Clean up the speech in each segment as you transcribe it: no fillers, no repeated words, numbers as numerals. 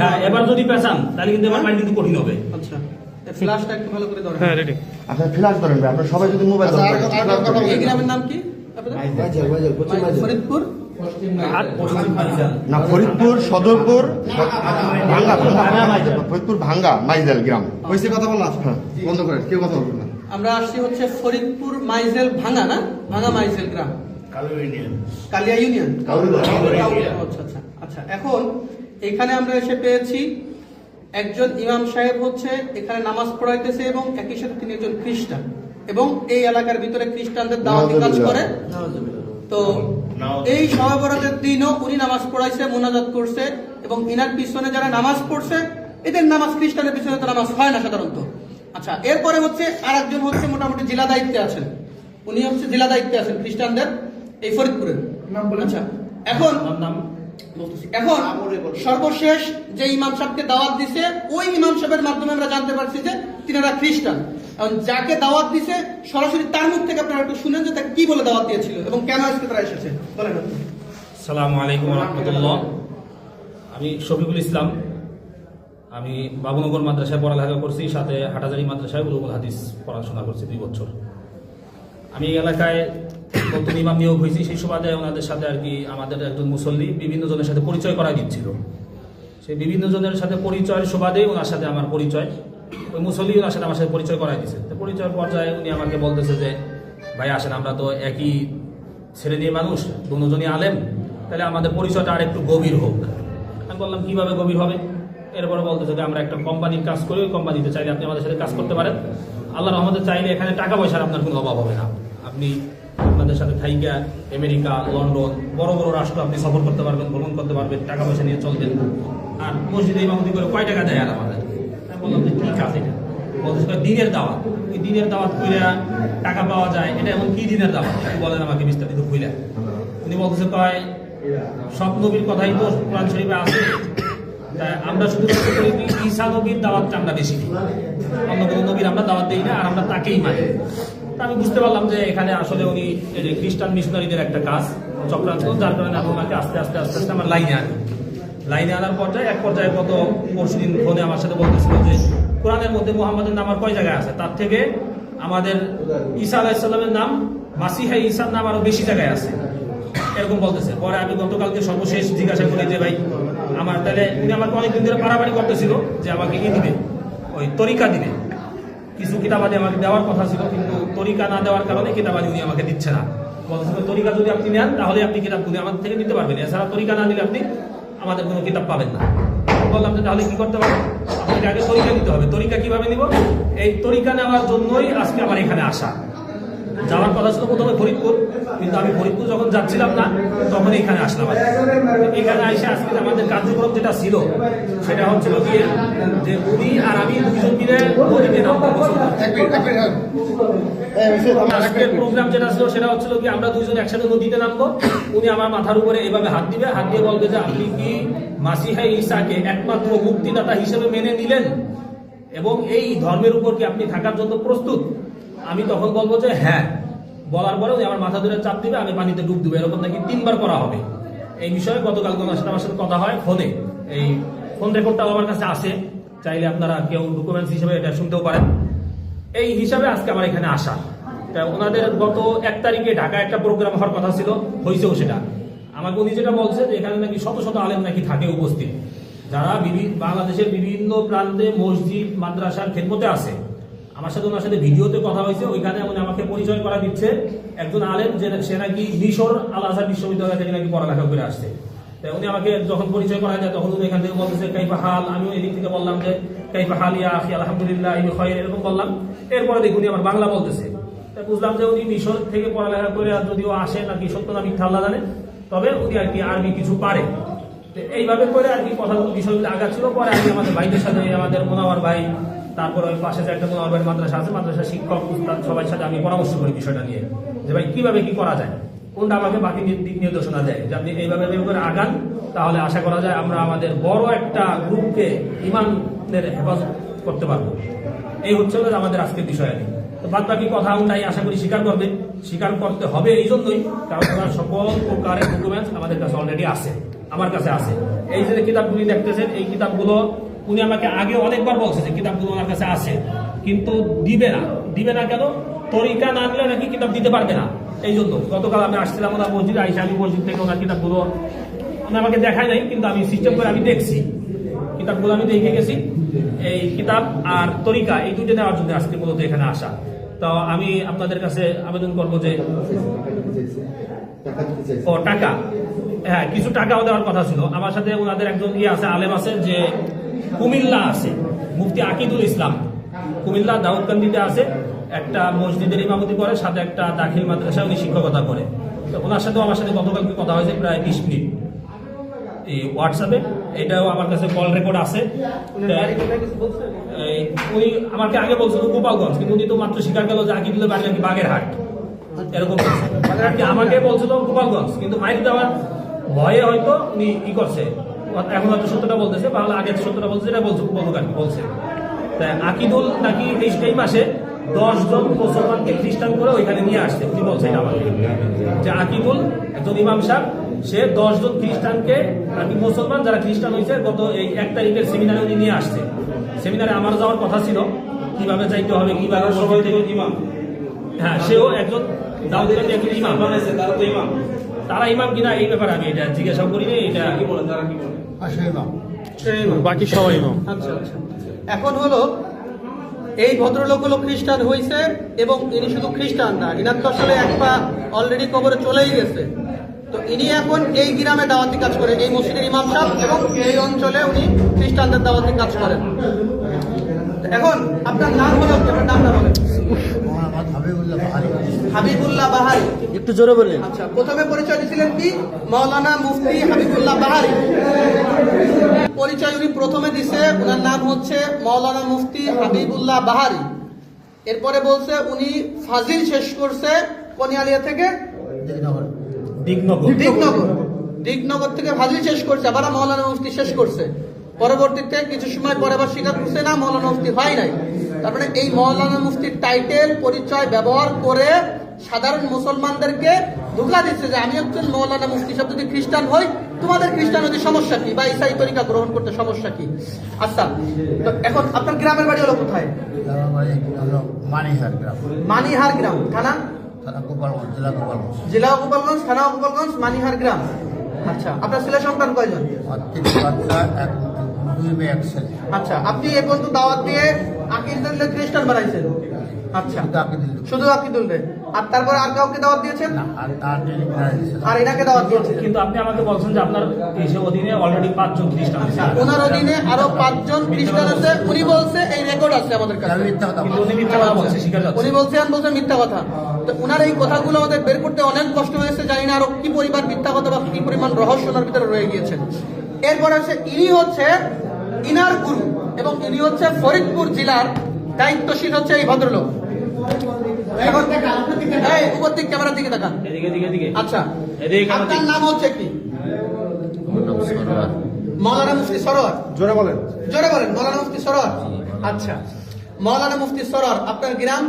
হ্যাঁ, এবার যদি পেছান তাহলে কিন্তু আমার মাইন্ড কিন্তু কঠিন হবে। আচ্ছা, ফ্ল্যাশটা একটু ভালো করে ধরেন। হ্যাঁ রেডি। আচ্ছা ফ্ল্যাশ ধরেন ভাই, আপনারা সবাই যদি মোবাইল ধরেন। এই গ্রামের নাম কি আপনাদের? ফরিদপুর। না, ফরিদপুর সদরপুর ভাঙ্গা, ফরিদপুর ভাঙ্গা মাইজেল গ্রাম। ওইসে কথা বলা বন্ধ করেন, কেউ কথা বলবেন না। আমরা আসছি হচ্ছে ফরিদপুর মাইজেল ভাঙ্গা, না ভাঙ্গা মাইজেল গ্রাম, কালিয়া ইউনিয়ন। আচ্ছা আচ্ছা আচ্ছা। এখন এখানে আমরা এসে পেয়েছি একজন ইমাম সাহেব হচ্ছে এখানে নামাজ পড়াইতেছে এবং একই সাথে তিনি একজন খ্রিস্টান এবং এই এলাকার ভিতরে খ্রিস্টানদের দাওয়াতি কাজ করে। তো এই শবে বরাতের দিনও উনি নামাজ পড়াইছে, মুনাজাত করছে এবং ইনার পিছনে যারা নামাজ পড়ছে এদের নামাজ, খ্রিস্টানের পিছনে তো নামাজ হয় না সাধারণত। আচ্ছা, এরপরে হচ্ছে আর একজন হচ্ছে মোটামুটি জেলা দায়িত্বে আছেন, উনি হচ্ছে জেলা দায়িত্বে আছেন খ্রিস্টানদের এই ফরিদপুরের। আচ্ছা, এখন সর্বশেষ যে ইমাম সাহেবকে দাওয়াত দিছে ওই ইমাম সাহেবের মাধ্যমে আমরা জানতে পারছি যে তিনারা খ্রিস্টান। এবং যাকে দাওয়াত দিছে সরাসরি তার মুখ থেকে আপনারা একটু শুনেন যে তাকে কি বলে দাওয়াত দিয়েছিল এবং কেন আজকে তারা এসেছে, বলেন। আসসালামু আলাইকুম ওয়া রাহমাতুল্লাহ। আমি শফিকুল ইসলাম, আমি বাবুনগর মাদ্রাসায় পড়ালেখা করছি, সাথে হাটাজারি মাদ্রাসায় উলুমুল হাদিস পড়াশোনা করছি 2 বছর। আমি এই এলাকায় নতুন ইমাম নিয়োগ হয়েছি, সেই সুবাদে ওনাদের সাথে আর কি আমাদের একজন মুসল্লি বিভিন্ন জনের সাথে পরিচয় করাই দিচ্ছিল। সেই বিভিন্ন জনের সাথে পরিচয়ের সুবাদে ওনার সাথে আমার পরিচয়, ওই মুসল্লি ওনার সাথে আমার সাথে পরিচয় করাই দিচ্ছে। তো পরিচয়ের পর্যায়ে উনি আমাকে বলতেছে যে ভাই আসেন, আমরা তো একই শ্রেণীর মানুষ, দুজনই আলেম, তাহলে আমাদের পরিচয়টা আর একটু গভীর হোক। আমি বললাম কিভাবে গভীর হবে? এরপরে বলতেছে যে আমরা একটা কোম্পানির কাজ করি, ওই কোম্পানিতে চাইলে আপনি আমাদের সাথে কাজ করতে পারেন। আল্লাহ রহমতে চাইলে এখানে টাকা পয়সার আপনার কোনো অভাব হবে না। আপনি আপনাদের সাথে থাইকা আমেরিকা, লন্ডন, বড় বড় রাষ্ট্র আপনি সফর করতে পারবেন, ভ্রমণ করতে পারবেন, টাকা পয়সা নিয়ে চলবেন। আর মসজিদে ইমামতি করে কয় টাকা দেয় আর আমাদের? আমি বললাম যে কি কাজ এটা? বলতেছে দিনের দাওয়াত। ওই দিনের দাওয়াত কইরা টাকা পাওয়া যায়, এটা এমন কি দিনের দাওয়াত? বলেন আমাকে বিস্তারিত কইলা। উনি বলতেছে কয় সব নবীর কথাই তো কোরআন শরীফে আছে, আমরা শুধুমাত্র করি ঈসা নবীর দাওয়াতটা আমরা বেশি দিই, অন্য কোনো নবীর আমরা দাওয়াত দিই না, আর আমরা তাকেই মানি। আমি বুঝতে পারলাম যে এখানে আসলে উনি এই যে খ্রিস্টান মিশনারিদের একটা কাজ চক্রান্ত, যার কারণে আমি ওনাকে আস্তে আস্তে আস্তে আস্তে আমার লাইনে আনার পর্যায়ে এক পর্যায়ে গত পরশুদিন ফোনে আমার সাথে বলতেছিল যে কোরআনের মধ্যে মুহাম্মাদের নাম আর কয় জায়গায় আছে, তার থেকে আমাদের ঈসা আলাইহিস সালামের নাম, মাসিহা ঈসার নাম আরো বেশি জায়গায় আছে, এরকম বলতেছে। পরে আমি গতকালকে সর্বশেষ জিজ্ঞাসা করি যে ভাই আমার তাহলে, উনি আমাকে অনেকদিন ধরে পারাপারি করতেছিল যে আমাকে কি দিবে, ওই তরিকা দিবে, কিছু কিতাবাদি আমাকে দেওয়ার কথা ছিল, কিন্তু তরিকা না দেওয়ার কারণে কিতাবাদি উনি আমাকে দিচ্ছে না। বলতেছিল তরিকা যদি আপনি নেন তাহলে আপনি কিতাবগুলি আমাদের থেকে নিতে পারবেন, এছাড়া তরিকা না দিলে আপনি আমাদের কোনো কিতাব পাবেন না। বললাম যে তাহলে কি করতে পারবো? আপনাকে আগে তরিকা নিতে হবে। তরিকা কিভাবে নিব? এই তরিকা নেওয়ার জন্যই আজকে আমার এখানে আসা। যাওয়ার কথা ছিল প্রথমে ফরিদপুর, কিন্তু আমি ফরিদপুর যখন যাচ্ছিলাম না তখন এখানে আসলাম। এখানে এসে আজকে আমাদের কার্যক্রম যেটা ছিল সেটা হচ্ছিল গিয়ে যে উনি আর আমি দুজন মিলে নদীতে নামবো। আজকের প্রোগ্রাম যেটা ছিল সেটা হচ্ছিল কি আমরা দুইজন একসাথে নদীতে নামবো। উনি আমার মাথার উপরে এভাবে হাত দিবে, হাত দিয়ে বলবে যে আপনি কি মাসিহা ঈসাকে একমাত্র মুক্তিদাতা হিসেবে মেনে নিলেন এবং এই ধর্মের উপর কি আপনি থাকার জন্য প্রস্তুত? আমি তখন বলবো যে হ্যাঁ। বলার পরে আমার মাথা ধরে চাপ দিবে, আমি পানিতে ডুব দেবো, এরকম নাকি 3 বার করা হবে। এই বিষয়ে গতকাল আমার সাথে কথা হয় ফোনে, এই ফোন রেকর্ডটাও আমার কাছে আছে, চাইলে আপনারা কেউ ডকুমেন্টস হিসেবে এটা শুনতেও পারেন। এই হিসাবে আজকে আমার এখানে আসা। ওনাদের গত 1 তারিখে ঢাকা একটা প্রোগ্রাম হওয়ার কথা ছিল, হয়েছেও সেটা। আমাকে উনি যেটা বলছে যে এখানে নাকি শত শত আলেম নাকি থাকে উপস্থিত, যারা বাংলাদেশের বিভিন্ন প্রান্তে মসজিদ মাদ্রাসার খেদমতে আছে। আমার সাথে ওনার সাথে ভিডিওতে কথা হয়েছে, ওইখানে উনি আমাকে পরিচয় করা দিচ্ছে একজন আলেম যে সে নাকি মিশর আল আজহার বিশ্ববিদ্যালয় থেকে নাকি পড়ালেখা করে আসছে। তাই উনি আমাকে যখন পরিচয় করা যায় তখন উনি এখান থেকে বলতেছে কাইফা হাল, আমিও এদিক থেকে বললাম যে কাইফা হাল ইয়া আখি আলহামদুলিল্লাহ এরকম বললাম। এরপরে দেখুন আমার বাংলা বলতেছে, তাই বুঝলাম যে উনি মিশর থেকে পড়ালেখা করে যদিও আসে নাকি সত্য না মিথ্যা আল্লাহ জানে, তবে উনি আর কি আরবি কিছু পারে। এইভাবে করে আর কি কথা বিষয়গুলো আগাচ্ছিল। পরে আমি আমাদের ভাইদের সাথে, আমাদের মোনাওয়ার ভাই, তারপর ওই পাশে যে একটা মোনাওয়ার মাদ্রাসা আছে, মাদ্রাসা শিক্ষক উস্তাদ সবাই সাথে আমি পরামর্শ করি বিষয়টা নিয়ে যে ভাই কিভাবে কি করা যায়, কোনটা আমাকে বাকি দিক নির্দেশনা দেয় যে আপনি এইভাবে করে আগান, তাহলে আশা করা যায় আমরা আমাদের বড় একটা গ্রুপকে ইমানের হেফাজত করতে পারবো। এই হচ্ছে আমাদের আজকের বিষয়। তো বাদ বাকি কথা নাই, আশা করি স্বীকার করতে হবে এই জন্যই কারণ সকল প্রকারের ডকুমেন্টস আমাদের কাছে অলরেডি আছে। আমার কাছে আছে। এই যে কিতাবগুলি দেখতেছেন, এই কিতাবগুলো উনি আমাকে আগে অনেকবার বলছে যে কিতাবগুলো ওনার কাছে আছে, কিন্তু দিবে না কেন? তরিকা না নিলে নাকি কিতাব দিতে পারবে না। এই জন্য গতকাল আমি আসছিলাম ওনার মসজিদে, আইসা আমি মসজিদ থেকে ওনার কিতাবগুলো উনি আমাকে দেখায় নাই, কিন্তু আমি সিস্টেম করে আমি দেখছি কিতাবগুলো, আমি দেখে গেছি। এই কিতাব আর তরিকা এই দুটো নেওয়ার জন্য আজকে মূলত এখানে আসা। তো আমি আপনাদের কাছে আবেদন করবো যে ও টাকা, হ্যাঁ কিছু টাকাও দেওয়ার কথা ছিল। আমার সাথে ওনাদের একজন আছে, আলেম আছে, যে কুমিল্লা আছে, মুফতি আকিদুল ইসলাম, কুমিল্লা দাউদকান্দিতে আছে, একটা মসজিদের ইমামতি করে, সাথে একটা দাখিল মাদ্রাসায় উনি শিক্ষকতা করে। তো ওনার সাথেও আমার সাথে গতকালকে কথা হয়েছে প্রায় 20 মিনিট এই হোয়াটসঅ্যাপে। এটাও আমার কাছে কল রেকর্ড আছে। উনি আমাকে আগে বলছিল গোপালগঞ্জ, কিন্তু উনি তো মাত্র স্বীকার গেল যে আকিদুলের বাড়ি নাকি বাগেরহাট, এরকম বলছে। আমাকে বলছিল গোপালগঞ্জ, কিন্তু মাইক দেওয়ার ভয়ে হয়তো উনি ই করছে, এখন হয়তো সত্যটা বলতেছে, তাহলে আগে সত্যটা বলছে, এটা বলছে বলুক আর কি বলছে। তাই আকিদুল নাকি এই মাসে 10 জন মুসলমানকে খ্রিস্টান করে ওইখানে নিয়ে আসছে। উনি বলছে এটা আমাকে, যে আকিদুল একজন ইমাম সাহেব, সে 10 জন খ্রিস্টানকে আর কি মুসলমান যারা খ্রিস্টান হয়েছে গত এই 1 তারিখের সেমিনারে উনি নিয়ে আসছে। সেমিনারে আমার যাওয়ার কথা ছিল, কিভাবে যাইতে হবে, কিভাবে সবাই থেকে ইমাম, হ্যাঁ সেও একজন দাউদকান্দি একজন ইমাম বানাইছে, তারা তো ইমাম, তারা ইমাম কিনা এই ব্যাপারে আমি এটা জিজ্ঞাসা করিনি। এটা কি বলেন, তারা কি বলেন? বাকি সবাই ইমাম। আচ্ছা আচ্ছা, এখন হলো এই ভদ্রলোক হলো খ্রিস্টান হয়েছে, এবং ইনি শুধু খ্রিস্টান না, ইনার তো আসলে এক পা অলরেডি কবরে চলেই গেছে। তো ইনি এখন এই গ্রামে দাওয়াতি কাজ করে, এই মসজিদের ইমাম সাহেব, এবং এই অঞ্চলে উনি খ্রিস্টানদের দাওয়াতি কাজ করেন। এখন আপনার নাম হলো কি? আপনার নামটা বলেন। হাবিবুল্লাহ বাহারি। একটু জোরে বললেন। আচ্ছা, প্রথমে পরিচয় দিয়েছিলেন কি? মাওলানা মুফতি হাবিবুল্লাহ বাহারি। পরিচয় উনি প্রথমে দিছে, ওনার নাম হচ্ছে মাওলানা মুফতি হাবিবুল্লাহ বাহারি। এরপরে বলছে উনি ফাজিল শেষ করছে কনিয়ালিয়া থেকে দিগনগর থেকে ফাজিল শেষ করছে, আবার মাওলানা মুফতি শেষ করছে। পরবর্তীতে কিছু সময় পরে আবার স্বীকার করছে না মাওলানা মুফতি হয় নাই। তারপরে এই মাওলানা মুফতির টাইটেল পরিচয় ব্যবহার করে সাধারণ মুসলমানদেরকে ধোঁকা দিচ্ছে যে আমি একজন মাওলানা মুফতি সব যদি খ্রিস্টান হই, তোমাদের খ্রিস্টান হতে সমস্যা কি, বা ইসাই তরিকা গ্রহণ করতে সমস্যা কি? আচ্ছা, তো এখন আপনার গ্রামের বাড়ি হলো কোথায়? মানিহার গ্রাম, থানা জেলা গোপালগঞ্জ, থানা গোপালগঞ্জ, মানিহার গ্রাম। আচ্ছা, আপনার ছেলে সন্তান কয়জন? আচ্ছা, আপনি এ পর্যন্ত দাওয়াত দিয়ে আকিদুল্লাহ খ্রিস্টান বানাইছেন? আচ্ছা, শুধু আকিদুল রে, আর তারপর আর কাউকে দাওয়াত দিয়েছেন? আর এনাকে দাওয়াত দিয়েছেন? কিন্তু আপনি আমাকে বলছেন যে আপনার এই অধীনে অলরেডি 5 জন খ্রিস্টান আছে। ওনার অধীনে আরো 5 জন খ্রিস্টান আছে, উনি বলছে, এই রেকর্ড আছে আমাদের কাছে। কিন্তু উনি মিথ্যা কথা বলছে, স্বীকার করছে। উনি বলছেন মিথ্যা কথা। তো উনার এই কথাগুলো আমাদের বের করতে অনেক কষ্ট হয়েছে, জানি না আরো কি পরিমাণ মিথ্যা কথা বা কি পরিমাণ রহস্য ওনার ভিতরে রয়ে গিয়েছেন। এরপর আছে ইনি হচ্ছে ইনার গুরু, এবং ইনি হচ্ছে ফরিদপুর জেলার দায়িত্বশীল হচ্ছে এই ভদ্রলোক। এখন এই উপর দিক ক্যামেরার দিকে তাকান। আচ্ছা, আপনার নাম হচ্ছে কি? মাওলানা মুফতি সরোয়ার। জোরে বলেন। জোরে বলেন। মাওলানা মুফতি সরোয়ার। আচ্ছা, মাওলানা মুফতি সরোয়ার, আপনার গ্রাম?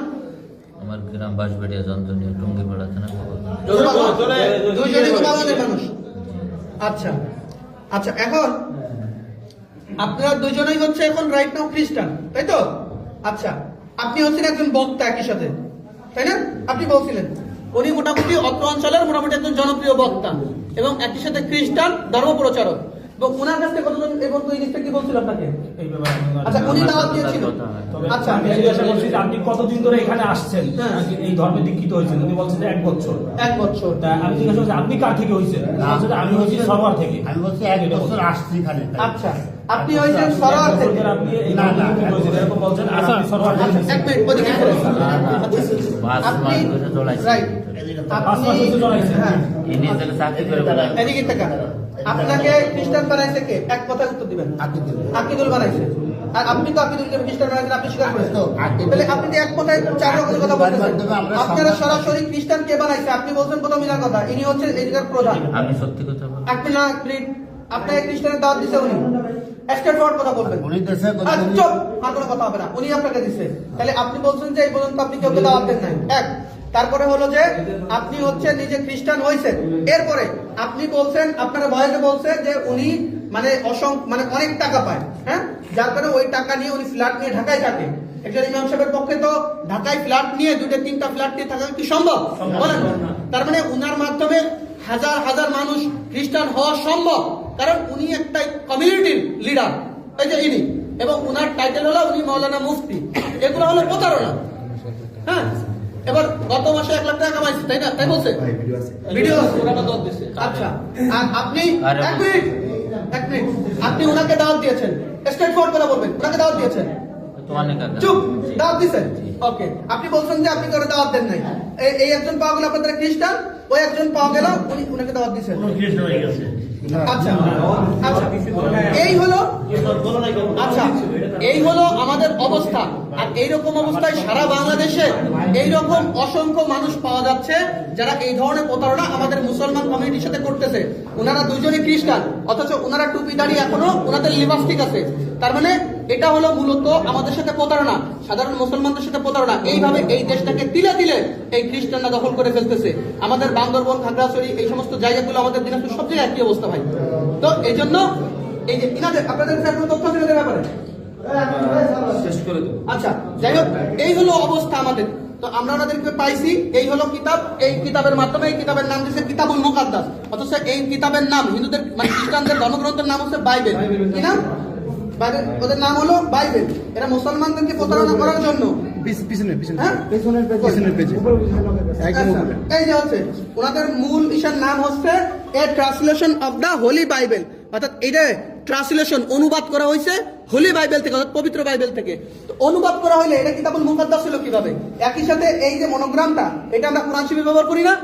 আমার গ্রাম বাঁশবাড়িয়া, যন্ত্রণীয়, টঙ্গিপাড়া থানা। দুইজনই গোপালগঞ্জের মানুষ। আচ্ছা আচ্ছা, এখন আপনারা দুজনেই হচ্ছে এখন রাইট নাও খ্রিস্টান, তাই তো? আচ্ছা, আপনি হচ্ছেন একজন বক্তা একই সাথে, তাই না? আপনি বলছিলেন উনি মোটামুটি অত্র অঞ্চলের মোটামুটি একজন জনপ্রিয় বক্তা, এবং একই সাথে খ্রিস্টান ধর্ম প্রচারক। এবং ওনার কাছ থেকে কতজন এবং দুই জিনিসটা কি বলছিল আপনাকে? এই ব্যাপারে আচ্ছা, উনি দাওয়াত দিয়েছিল। আচ্ছা, আমি জিজ্ঞাসা করছি যে আপনি কতদিন ধরে এখানে আসছেন, এই ধর্মে দীক্ষিত হয়েছেন? উনি বলছেন যে 1 বছর। 1 বছর। তা আমি জিজ্ঞাসা করছি আপনি কার থেকে হয়েছেন? আমি হয়েছি সরোয়ার থেকে। আমি বলছি 1 বছর আসছি এখানে। আচ্ছা, আপনি হয়েছেন সরোয়ার থেকে। আপনি এই ধর্মে দীক্ষিত হয়েছেন এরকম বলছেন, আর আপনি সরোয়ার থেকে। আচ্ছা, 1 মিনিট ওদিকে ঘুরে। আপনি রাইট, 5 মাস হতে চলাইছেন। হ্যাঁ, চাকরি করে বলে এদিকে টাকা। আপনাকে খ্রিস্টান বানাইছে কে? এক কথায় উত্তর দিবেন। আকিদুল বানাইছে। আর আপনি তো আকিদুলকে খ্রিস্টান বানাইছেন, আপনি স্বীকার করেছেন তো? তাহলে আপনি যে এক কথায় 4 রকমের কথা বলতেছেন। আপনারা সরাসরি খ্রিস্টান কে বানাইছে আপনি বলছেন প্রথম ইনার কথা। ইনি হচ্ছেন এদিকের প্রধান। আমি সত্যি কথা বলি। আপনি না আপনাকে খ্রিস্টানের দাওয়াত দিছে উনি। স্ট্রেট ফরওয়ার্ড কথা বলবেন। উনি দেশে চুপ, আর কোনো কথা হবে না। উনি আপনাকে দিছে। তাহলে আপনি বলছেন যে এই পর্যন্ত আপনি কাউকে দাওয়াত দেন নাই। এক, তারপরে হলো যে আপনি হচ্ছে নিজে খ্রিস্টান হয়েছেন, এরপরে আপনি বলছেন, আপনারা ভয়েসে বলছে যে উনি মানে মানে অনেক টাকা পায়, হ্যাঁ, যার কারণে ওই টাকা নিয়ে উনি ফ্ল্যাট নিয়ে ঢাকায় থাকে। একজন ইমাম সাহেবের পক্ষে তো ঢাকায় ফ্ল্যাট নিয়ে 2-3টা ফ্ল্যাট নিয়ে থাকা কি সম্ভব? বলেন। তার মানে উনার মাধ্যমে হাজার হাজার মানুষ খ্রিস্টান হওয়া সম্ভব, কারণ উনি একটা কমিউনিটির লিডার, এই যে ইনি, এবং উনার টাইটেল হলো উনি মাওলানা মুফতি। এগুলো হলো প্রতারণা। হ্যাঁ, এবার গত মাসে 1 লাখ টাকা কামাইছে, তাই না? তাই বলছে, ভিডিও আছে, ওরা দাওয়াত দিছে। আচ্ছা, আর আপনি এক মিনিট আপনি ওনাকে দাওয়াত দিয়েছেন, স্ট্রেট ফরওয়ার্ড করে বলবেন, ওনাকে দাওয়াত দিয়েছেন? তো অনেক আগে। চুপ, দাওয়াত দিয়েছেন। ওকে, আপনি বলছেন যে আপনি তোরে দাওয়াত দেন নাই। এই একজন পাওয়া গেল আপনাদের খ্রিস্টান, ওই একজন পাওয়া গেল উনি ওনাকে দাওয়াত দিয়েছেন। আচ্ছা আচ্ছা, এই হলো, আচ্ছা এই হলো আমাদের অবস্থা। আর এইরকম অবস্থায় সারা বাংলাদেশে এইরকম অসংখ্য মানুষ পাওয়া যাচ্ছে যারা এই ধরনের প্রতারণা আমাদের মুসলমান কমিউনিটির সাথে করতেছে। ওনারা দুজনই খ্রিস্টান, অথচ ওনারা টুপি দাঁড়িয়ে এখনো ওনাদের লিবাস ঠিক আছে। তার মানে এটা হলো মূলত আমাদের সাথে প্রতারণা, সাধারণ মুসলমানদের সাথে প্রতারণা। এইভাবে এই দেশটাকে তিলে তিলে এই খ্রিস্টানরা দখল করে ফেলতেছে। আমাদের বান্দরবন, খাগড়াছড়ি, এই সমস্ত জায়গাগুলো আমাদের দিনাজপুর সব জায়গায় একই অবস্থা ভাই। তো এই জন্য এই যে ইনাদের আপনাদের কোনো তথ্য ছিল এদের ব্যাপারে? শেষ করে দেবো। আচ্ছা, যাই হোক, এই হলো অবস্থা আমাদের। তো আমরা ওনাদেরকে পাইছি, এই হলো কিতাব, এই কিতাবের মাধ্যমে, এই কিতাবের নাম দিয়েছে কিতাবুল মুকাদ্দাস, অথচ এই কিতাবের নাম হিন্দুদের মানে খ্রিস্টানদের ধর্মগ্রন্থের নাম হচ্ছে বাইবেল। কি নাম? বাইবেল, ওদের নাম হলো বাইবেল। এরা মুসলমানদেরকে প্রতারণা করার জন্য হ্যাঁ? এই যে হচ্ছে ওনাদের মূল ইসার নাম হচ্ছে a translation of the holy Bible, অর্থাৎ এটা ট্রান্সলেশন অনুবাদ করা হয়েছে হোলি বাইবেল থেকে, অর্থাৎ পবিত্র বাইবেল থেকে। তো অনুবাদ করা হইলে এটা কিতাবুল মুকাদ্দাস হলো কিভাবে? একই সাথে এই যে মনোগ্রামটা, এটা আমরা কোরআন শরীফে ব্যবহার করি না?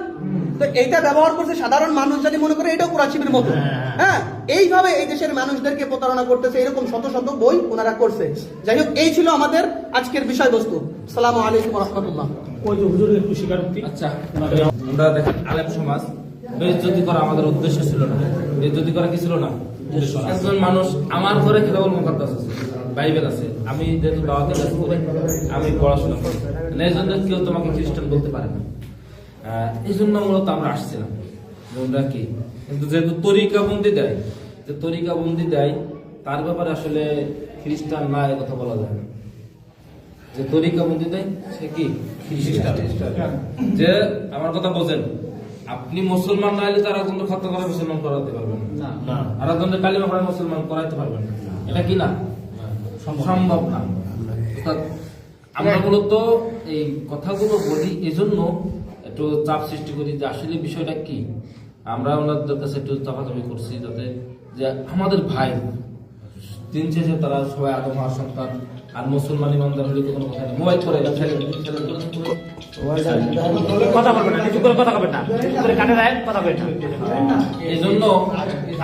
তো এইটা ব্যবহার করছে সাধারণ মানুষ, যদি মনে করে এটাও কোরআন শরীফের মতো। হ্যাঁ, এইভাবে এই দেশের মানুষদেরকে প্রতারণা করতেছে, এরকম শত শত বই ওনারা করছে। যাই হোক, এই ছিল আমাদের আজকের বিষয়বস্তু। আসসালামু আলাইকুম ওয়া রাহমাতুল্লাহ। ওই যে হুজুরের একটু স্বীকারোক্তি। আচ্ছা, আমরা দেখেন আলেম সমাজ বেইজ্জতি করা আমাদের উদ্দেশ্য ছিল না। বেইজ্জতি করা কি ছিল না? একজন মানুষ, আমার ঘরে কিতাবুল মুকাদ্দাস আছে, বাইবেল আছে, আমি যেহেতু দাওয়াতের কাজ করি, আমি পড়াশোনা করি, এই জন্য কেউ তোমাকে খ্রিস্টান বলতে পারে না। এই জন্য মূলত আমরা আসছিলাম আমরা কি, কিন্তু যেহেতু তরিকাবন্দি দেয়, যে তরিকাবন্দি দেয় তার ব্যাপারে আসলে খ্রিস্টান না এ কথা বলা যায় না। যে তরিকাবন্দি দেয় সে কি খ্রিস্টান। যে আমার কথা বোঝেন, আপনি মুসলমান না হলে তারা কিন্তু খতম করে মুসলমান করাতে পারবেন না, আর একজনের কালিমা পড়ে মুসলমান করাইতে পারবেন না, এটা কি না? সম্ভব না। আমরা মূলত এই কথাগুলো বলি এজন্য একটু চাপ সৃষ্টি করি যে আসলে বিষয়টা কি। আমরা ওনাদের কাছে একটু চাপাচাপি করছি যাতে যে আমাদের ভাই দিন শেষে তারা সবাই আদম হওয়ার সন্তান, আর মুসলমান ইমানদার হলে কোনো কথা নেই। মোবাইল করে কথা বলবেন না, কিছু করে কথা বলবেন না, কানে রাখেন, কথা বলবেন না। এই জন্য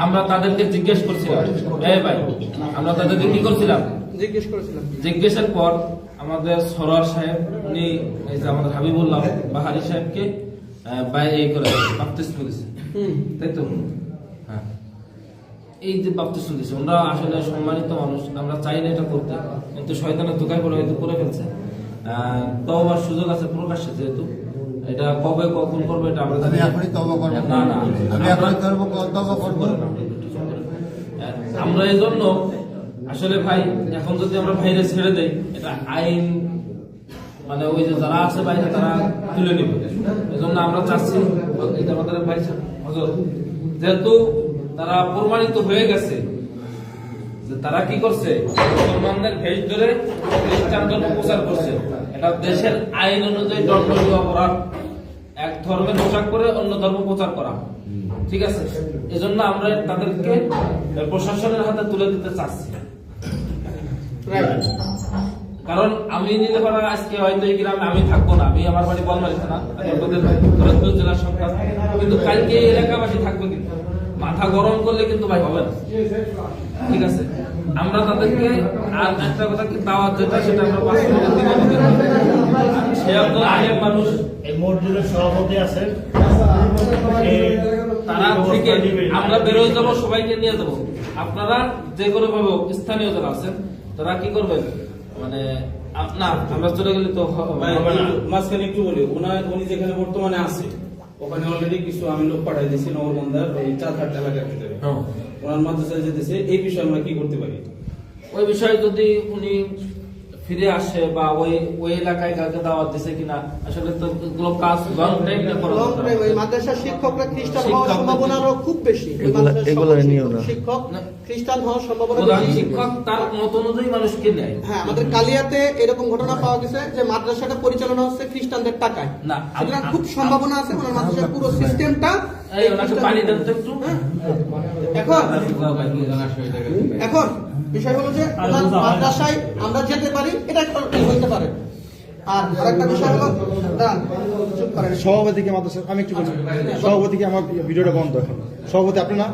আমরা তাদেরকে জিজ্ঞেস করছিলাম, এই ভাই, আমরা তাদেরকে কি করছিলাম, জিজ্ঞেস করেছিলাম। জিজ্ঞেসের পর আমাদের সরোয়ার সাহেব উনি এই যে আমাদের হাবিবুল্লাহ বাহারি সাহেবকে এই করে বাপ্তিস্ম দিয়েছে, তাই তো? হ্যাঁ, এই যে বাপ্তিস্ম দিয়েছে, আমরা আসলে সম্মানিত মানুষ, আমরা চাই না এটা করতে, কিন্তু শয়তানের দোকায় করে হয়তো করে ফেলছে। তওবার সুযোগ আছে প্রকাশ্যে, যেহেতু এটা কবে কখন করবো এটা আমরা আমি এখনই তওবা করব না, না আমি এখনই তওবা করব। আমরা এই জন্য আসলে ভাই, এখন যদি আমরা বাইরে ছেড়ে দেই, এটা আইন মানে ওই যে যারা আছে বাইরে তারা তুলে নেবে। এই জন্য আমরা চাচ্ছি এটা আমাদের ভাই হজর, যেহেতু তারা প্রমাণিত হয়ে গেছে যে তারা কি করছে, মুসলমানদের ভেষ ধরে খ্রিস্টান ধর্ম প্রচার করছে, এটা দেশের আইন অনুযায়ী দণ্ডনীয় অপরাধ, এক ধর্মের পোশাক করে অন্য ধর্ম প্রচার করা, ঠিক আছে? এজন্য আমরা তাদেরকে প্রশাসনের হাতে তুলে দিতে চাচ্ছি। কারণ আমি নিলে পারা আজকে হয়তো এই গ্রামে আমি থাকবো না, আমি আমার বাড়ি বলমারি থানা ফরিদপুর জেলার সরকার, কিন্তু কালকে এই এলাকাবাসী থাকবে, কিন্তু মাথা গরম করলে কিন্তু ভাই হবে না, ঠিক আছে? আমরা তাদেরকে আর একটা কথা কি দাওয়াত যেটা সেটা আমরা 5 মিনিট দিব, সে আপনার আলেম মানুষ, এই মসজিদের সভাপতি আছেন, তারা থেকে আমরা বেরোয় যাবো, সবাইকে নিয়ে যাবো। আপনারা যে কোনো ভাবে স্থানীয় যারা আছেন তারা কি করবেন, মানে না আমরা চলে গেলে তো ভাই, হবে না। মাঝখানে একটু বলি উনি যেখানে বর্তমানে আছে ওখানে অলরেডি কিছু আমি লোক পাঠাই দিয়েছি নগরবন্ধার ওই চারঘাট এলাকার ভিতরে ওনার মাদ্রাসায় যেতেছে এই বিষয়ে আমরা কি করতে পারি? ওই বিষয়ে যদি উনি ফিরে আসে বা ওই এলাকায় কাউকে দাওয়াত দিছে কিনা, আসলে তো এগুলো কাজ লং টাইম করা লং দরকার। টাইম ওই মাদ্রাসার শিক্ষকরা খ্রিস্টান হওয়ার শিক্ষক- সম্ভাবনা আরো খুব বেশি ওই মাদ্রাসার সকল শিক্ষক খ্রিস্টান হওয়ার সম্ভাবনা প্রধান বেশি। শিক্ষক তার মত অনুযায়ী মানুষকে নেয়। হ্যাঁ, আমাদের কালিয়াতে এরকম ঘটনা পাওয়া গেছে যে মাদ্রাসাটা পরিচালনা হচ্ছে খ্রিস্টানদের টাকায়। না, সুতরাং খুব সম্ভাবনা আছে ওনার মাদ্রাসার পুরো সিস্টেমটা এই ওনাকে পানি দেন তো একটু। এখন বিষয় হলো যে ওনার মাদ্রাসায় আমরা যেতে পারি, এটা একটা হইতে পারে। আর আরেকটা বিষয় হলো দাঁড়ান, চুপ করেন। সভাপতিকে মাদ্রাসা আমি একটু বলছি, সভাপতিকে আমার ভিডিওটা বন্ধ এখন। সভাপতি আপনি না